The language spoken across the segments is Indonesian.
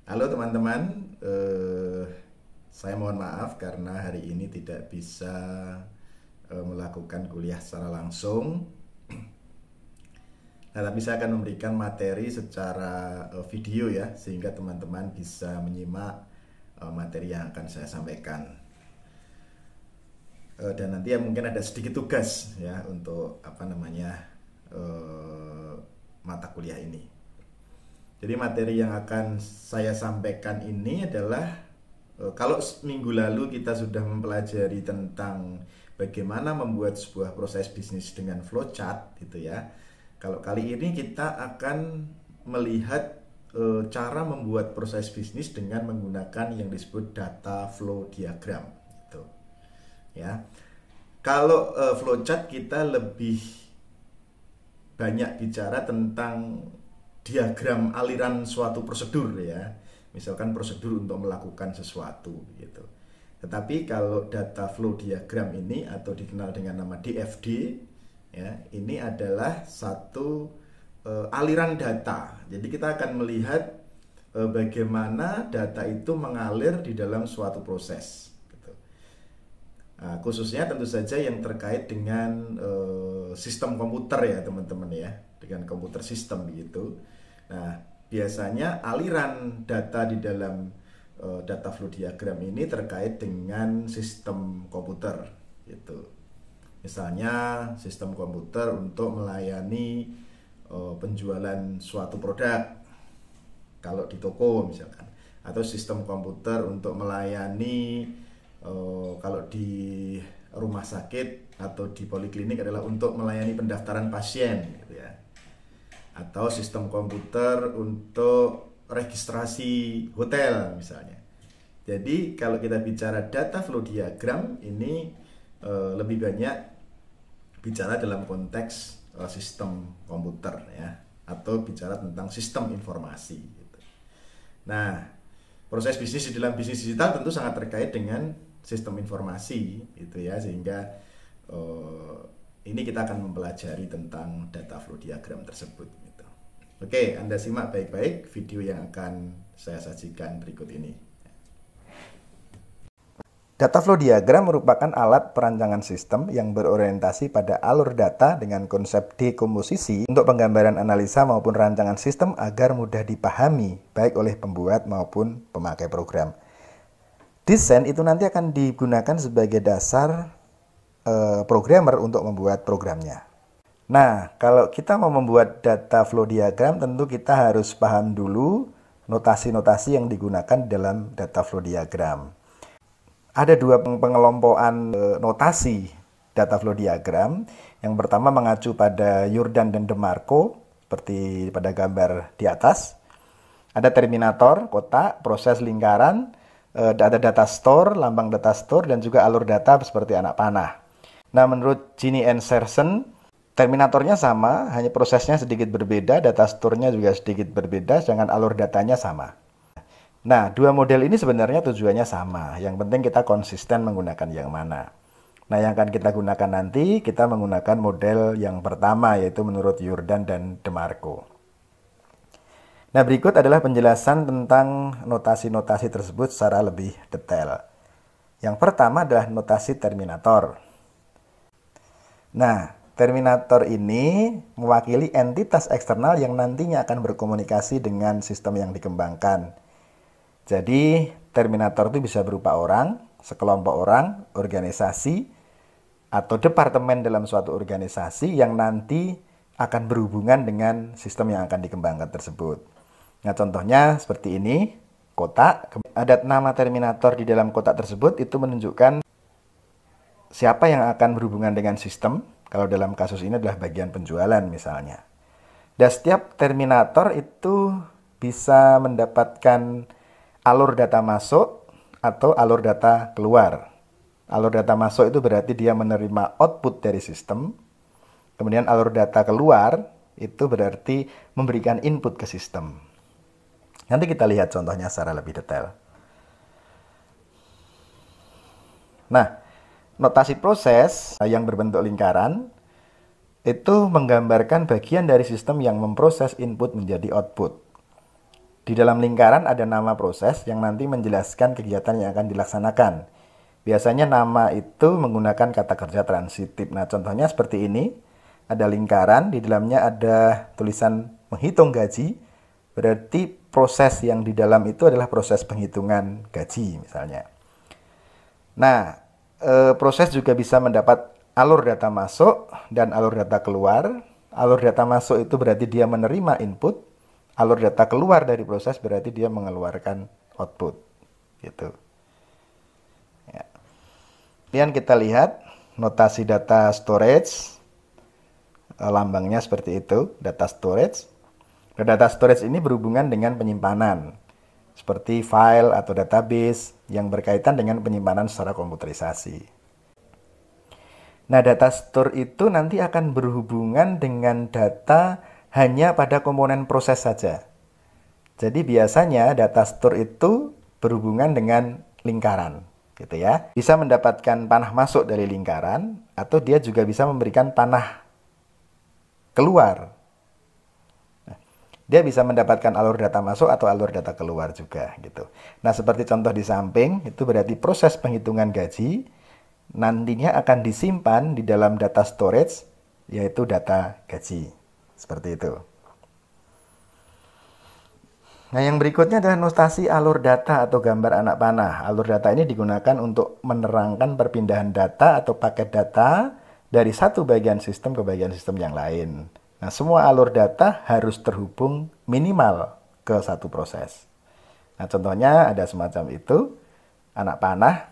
Halo teman-teman, saya mohon maaf karena hari ini tidak bisa melakukan kuliah secara langsung. Nah, tapi saya akan memberikan materi secara video ya, sehingga teman-teman bisa menyimak materi yang akan saya sampaikan. Dan nanti ya mungkin ada sedikit tugas ya untuk mata kuliah ini. Jadi materi yang akan saya sampaikan ini adalah kalau minggu lalu kita sudah mempelajari tentang bagaimana membuat sebuah proses bisnis dengan flowchart gitu ya. Kalau kali ini kita akan melihat cara membuat proses bisnis dengan menggunakan yang disebut data flow diagram gitu. Ya. Kalau flowchart kita lebih banyak bicara tentang diagram aliran suatu prosedur ya, misalkan prosedur untuk melakukan sesuatu gitu. Tetapi kalau data flow diagram ini atau dikenal dengan nama DFD ya, ini adalah satu aliran data. Jadi kita akan melihat bagaimana data itu mengalir di dalam suatu proses gitu. Nah, khususnya tentu saja yang terkait dengan sistem komputer ya teman-teman ya, dengan komputer sistem gitu. Nah, biasanya aliran data di dalam data flow diagram ini terkait dengan sistem komputer gitu. Misalnya sistem komputer untuk melayani penjualan suatu produk kalau di toko misalkan, atau sistem komputer untuk melayani kalau di rumah sakit atau di poliklinik adalah untuk melayani pendaftaran pasien gitu ya, atau sistem komputer untuk registrasi hotel misalnya. Jadi kalau kita bicara data flow diagram ini lebih banyak bicara dalam konteks sistem komputer ya, atau bicara tentang sistem informasi gitu. Nah, proses bisnis di dalam bisnis digital tentu sangat terkait dengan sistem informasi gitu ya, sehingga ini kita akan mempelajari tentang data flow diagram tersebut gitu. Oke, Anda simak baik-baik video yang akan saya sajikan berikut ini. Data flow diagram merupakan alat perancangan sistem yang berorientasi pada alur data dengan konsep dekomposisi untuk penggambaran analisa maupun rancangan sistem agar mudah dipahami baik oleh pembuat maupun pemakai program. Desain itu nanti akan digunakan sebagai dasar programmer untuk membuat programnya. Nah, kalau kita mau membuat data flow diagram, tentu kita harus paham dulu notasi-notasi yang digunakan dalam data flow diagram. Ada dua pengelompokan notasi data flow diagram. Yang pertama mengacu pada Jordan dan DeMarco, seperti pada gambar di atas. Ada terminator, kotak, proses lingkaran, ada data store, lambang data store, dan juga alur data seperti anak panah. Nah, menurut Gini and Serson, terminatornya sama, hanya prosesnya sedikit berbeda, data store-nya juga sedikit berbeda, sedangkan alur datanya sama. Nah, dua model ini sebenarnya tujuannya sama. Yang penting kita konsisten menggunakan yang mana. Nah, yang akan kita gunakan nanti, kita menggunakan model yang pertama, yaitu menurut Jordan dan DeMarco. Nah, berikut adalah penjelasan tentang notasi-notasi tersebut secara lebih detail. Yang pertama adalah notasi terminator. Nah, terminator ini mewakili entitas eksternal yang nantinya akan berkomunikasi dengan sistem yang dikembangkan. Jadi, terminator itu bisa berupa orang, sekelompok orang, organisasi, atau departemen dalam suatu organisasi yang nanti akan berhubungan dengan sistem yang akan dikembangkan tersebut. Nah, contohnya seperti ini, kotak. Ada nama terminator di dalam kotak tersebut, itu menunjukkan siapa yang akan berhubungan dengan sistem. Kalau dalam kasus ini adalah bagian penjualan misalnya. Dan setiap terminator itu bisa mendapatkan alur data masuk atau alur data keluar. Alur data masuk itu berarti dia menerima output dari sistem. Kemudian alur data keluar itu berarti memberikan input ke sistem. Nanti kita lihat contohnya secara lebih detail. Nah, notasi proses yang berbentuk lingkaran itu menggambarkan bagian dari sistem yang memproses input menjadi output. Di dalam lingkaran ada nama proses yang nanti menjelaskan kegiatan yang akan dilaksanakan. Biasanya nama itu menggunakan kata kerja transitif. Nah, contohnya seperti ini. Ada lingkaran, di dalamnya ada tulisan menghitung gaji. Berarti proses yang di dalam itu adalah proses penghitungan gaji misalnya. Nah, proses juga bisa mendapat alur data masuk dan alur data keluar. Alur data masuk itu berarti dia menerima input. Alur data keluar dari proses berarti dia mengeluarkan output. Gitu. Ya. Kemudian kita lihat notasi data storage. Lambangnya seperti itu, data storage. Data storage ini berhubungan dengan penyimpanan, seperti file atau database yang berkaitan dengan penyimpanan secara komputerisasi. Nah, data store itu nanti akan berhubungan dengan data hanya pada komponen proses saja. Jadi biasanya data store itu berhubungan dengan lingkaran, gitu ya. Bisa mendapatkan panah masuk dari lingkaran, atau dia juga bisa memberikan panah keluar. Dia bisa mendapatkan alur data masuk atau alur data keluar juga gitu. Nah, seperti contoh di samping, itu berarti proses penghitungan gaji nantinya akan disimpan di dalam data storage, yaitu data gaji. Seperti itu. Nah, yang berikutnya adalah notasi alur data atau gambar anak panah. Alur data ini digunakan untuk menerangkan perpindahan data atau paket data dari satu bagian sistem ke bagian sistem yang lain. Nah, semua alur data harus terhubung minimal ke satu proses. Nah, contohnya ada semacam itu, anak panah.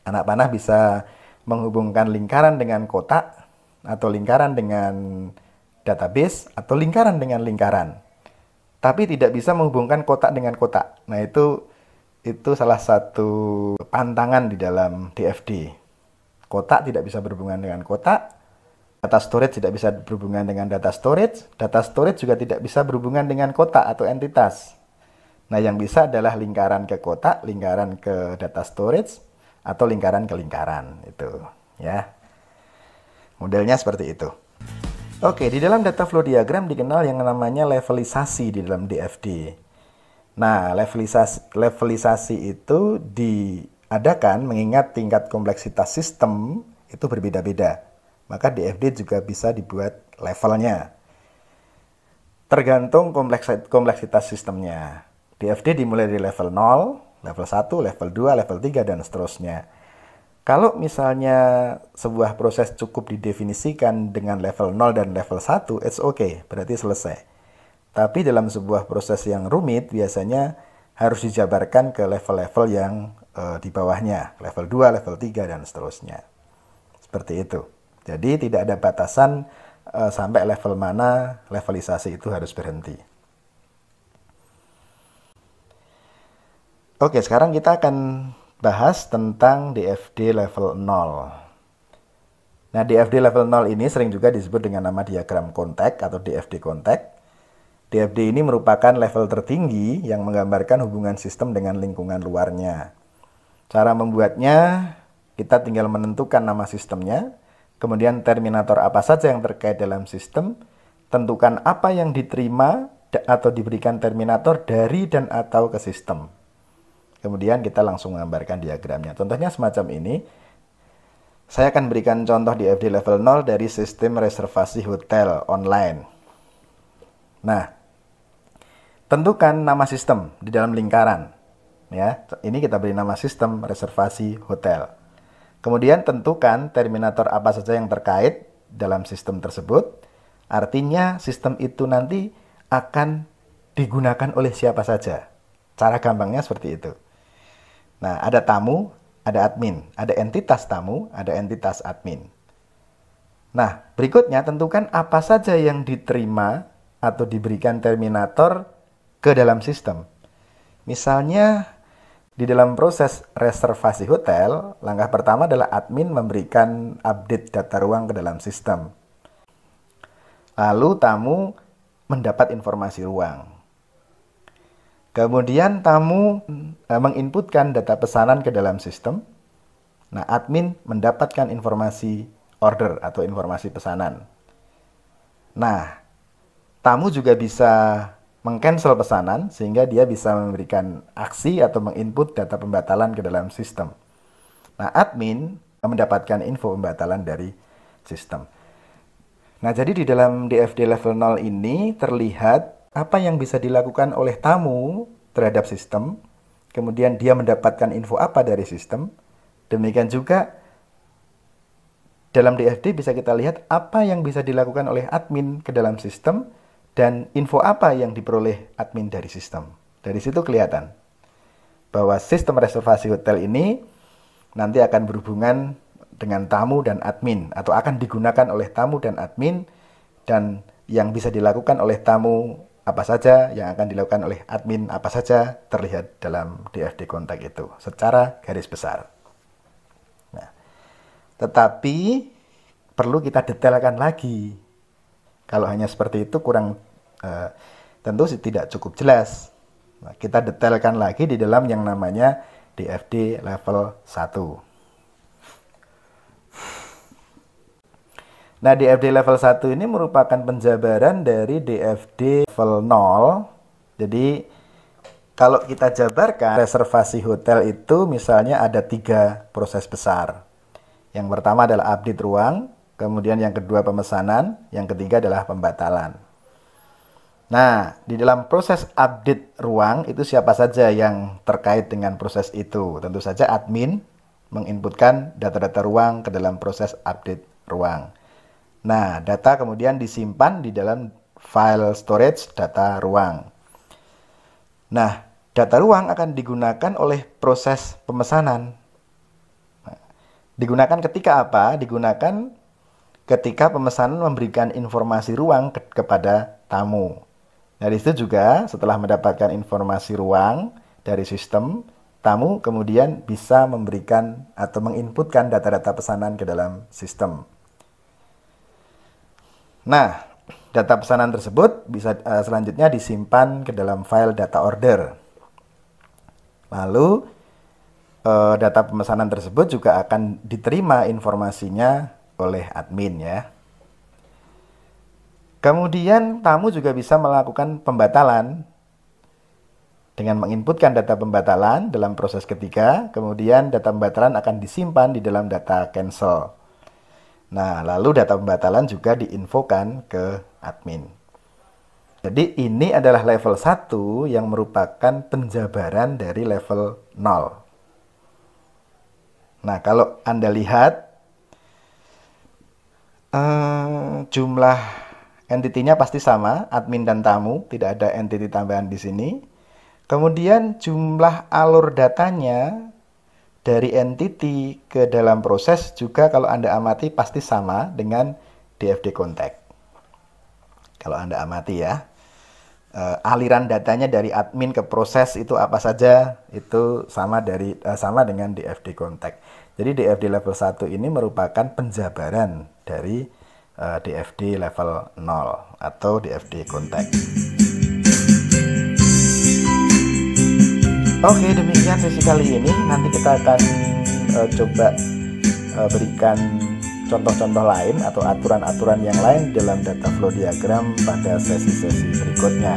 Anak panah bisa menghubungkan lingkaran dengan kotak, atau lingkaran dengan database, atau lingkaran dengan lingkaran. Tapi tidak bisa menghubungkan kotak dengan kotak. Nah, itu salah satu pantangan di dalam DFD. Kotak tidak bisa berhubungan dengan kotak, data storage tidak bisa berhubungan dengan data storage juga tidak bisa berhubungan dengan kotak atau entitas. Nah, yang bisa adalah lingkaran ke kotak, lingkaran ke data storage, atau lingkaran ke lingkaran. Itu, ya. Modelnya seperti itu. Oke, di dalam data flow diagram dikenal yang namanya levelisasi di dalam DFD. Nah, levelisasi itu diadakan mengingat tingkat kompleksitas sistem itu berbeda-beda. Maka DFD juga bisa dibuat levelnya. Tergantung kompleksitas sistemnya. DFD dimulai dari level 0, level 1, level 2, level 3, dan seterusnya. Kalau misalnya sebuah proses cukup didefinisikan dengan level 0 dan level 1, it's okay, berarti selesai. Tapi dalam sebuah proses yang rumit, biasanya harus dijabarkan ke level-level yang di bawahnya. Level 2, level 3, dan seterusnya. Seperti itu. Jadi tidak ada batasan sampai level mana levelisasi itu harus berhenti. Oke, sekarang kita akan bahas tentang DFD level 0. Nah, DFD level 0 ini sering juga disebut dengan nama diagram kontak atau DFD kontak. DFD ini merupakan level tertinggi yang menggambarkan hubungan sistem dengan lingkungan luarnya. Cara membuatnya, kita tinggal menentukan nama sistemnya, kemudian terminator apa saja yang terkait dalam sistem, tentukan apa yang diterima atau diberikan terminator dari dan atau ke sistem. Kemudian kita langsung menggambarkan diagramnya. Contohnya semacam ini. Saya akan berikan contoh DFD level 0 dari sistem reservasi hotel online. Nah, tentukan nama sistem di dalam lingkaran. Ya, ini kita beri nama sistem reservasi hotel. Kemudian tentukan terminator apa saja yang terkait dalam sistem tersebut. Artinya sistem itu nanti akan digunakan oleh siapa saja. Cara gampangnya seperti itu. Nah, ada tamu, ada admin. Ada entitas tamu, ada entitas admin. Nah, berikutnya tentukan apa saja yang diterima atau diberikan terminator ke dalam sistem. Misalnya, di dalam proses reservasi hotel, langkah pertama adalah admin memberikan update data ruang ke dalam sistem. Lalu tamu mendapat informasi ruang. Kemudian tamu menginputkan data pesanan ke dalam sistem. Nah, admin mendapatkan informasi order atau informasi pesanan. Nah, tamu juga bisa meng-cancel pesanan sehingga dia bisa memberikan aksi atau menginput data pembatalan ke dalam sistem. Nah, admin mendapatkan info pembatalan dari sistem. Nah, jadi di dalam DFD level 0 ini terlihat apa yang bisa dilakukan oleh tamu terhadap sistem, kemudian dia mendapatkan info apa dari sistem. Demikian juga dalam DFD bisa kita lihat apa yang bisa dilakukan oleh admin ke dalam sistem dan info apa yang diperoleh admin dari sistem. Dari situ kelihatan bahwa sistem reservasi hotel ini nanti akan berhubungan dengan tamu dan admin, atau akan digunakan oleh tamu dan admin, dan yang bisa dilakukan oleh tamu apa saja, yang akan dilakukan oleh admin apa saja, terlihat dalam DFD kontak itu secara garis besar. Nah, tetapi perlu kita detailkan lagi. Kalau hanya seperti itu kurang tentu tidak cukup jelas. Nah, kita detailkan lagi di dalam yang namanya DFD level 1. Nah, DFD level 1 ini merupakan penjabaran dari DFD level 0. Jadi, kalau kita jabarkan reservasi hotel itu misalnya ada 3 proses besar. Yang pertama adalah update ruang, kemudian yang kedua pemesanan, yang ketiga adalah pembatalan. Nah, di dalam proses update ruang itu siapa saja yang terkait dengan proses itu? Tentu saja admin menginputkan data-data ruang ke dalam proses update ruang. Nah, data kemudian disimpan di dalam file storage data ruang. Nah, data ruang akan digunakan oleh proses pemesanan. Nah, digunakan ketika apa? Digunakan ketika pemesanan memberikan informasi ruang kepada tamu. Dari situ juga setelah mendapatkan informasi ruang dari sistem, tamu kemudian bisa memberikan atau menginputkan data-data pesanan ke dalam sistem. Nah, data pesanan tersebut bisa selanjutnya disimpan ke dalam file data order. Lalu, data pemesanan tersebut juga akan diterima informasinya oleh admin ya. Kemudian, tamu juga bisa melakukan pembatalan dengan menginputkan data pembatalan dalam proses ketiga. Kemudian, data pembatalan akan disimpan di dalam data cancel. Nah, lalu data pembatalan juga diinfokan ke admin. Jadi ini adalah level 1 yang merupakan penjabaran dari level 0. Nah, kalau Anda lihat jumlah entity-nya pasti sama, admin dan tamu, tidak ada entity tambahan di sini. Kemudian jumlah alur datanya dari entity ke dalam proses juga kalau Anda amati pasti sama dengan DFD contact. Kalau Anda amati ya, aliran datanya dari admin ke proses itu apa saja, itu sama dengan DFD contact. Jadi DFD level 1 ini merupakan penjabaran dari DFD level 0 atau DFD contact. Oke, demikian sesi kali ini. Nanti kita akan coba berikan contoh-contoh lain atau aturan-aturan yang lain dalam data flow diagram pada sesi-sesi berikutnya.